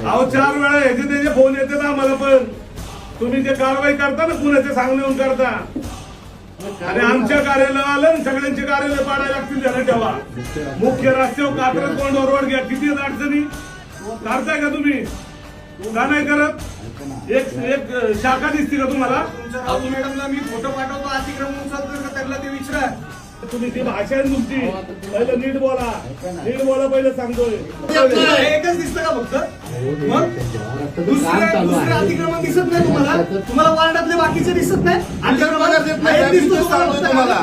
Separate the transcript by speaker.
Speaker 1: अहो 4 वेळा याचे त्याचे फोन येते ना आम्हाला, पण तुम्ही जे कारवाई करता ना पुण्याचे सांगून येऊन करता, आणि आमच्या कार्यालय आलं ना, सगळ्यांचे कार्यालय पाडायला लागतील त्याला ठेवा. मुख्य रस्त्यावर कात्रज कोंड रोड घ्या, किती अडचणी काढताय का तुम्ही? का नाही करत? एक शाखा दिसते का तुम्हाला?
Speaker 2: राहुल मॅडमला मी फोटो पाठवतो अतिक्रमण उचलतो का त्यांना ते विचारा.
Speaker 1: तुम्ही ती भाषा आहे तुमची, पहिलं नीट बोला, नीट बोला पहिलं सांगतोय.
Speaker 2: एकच दिसतं का फक्त? मग दुसरं अतिक्रमण दिसत नाही तुम्हाला? तुम्हाला वार्डातले बाकीचे दिसत नाही? अतिक्रमण दिसतो तुम्हाला?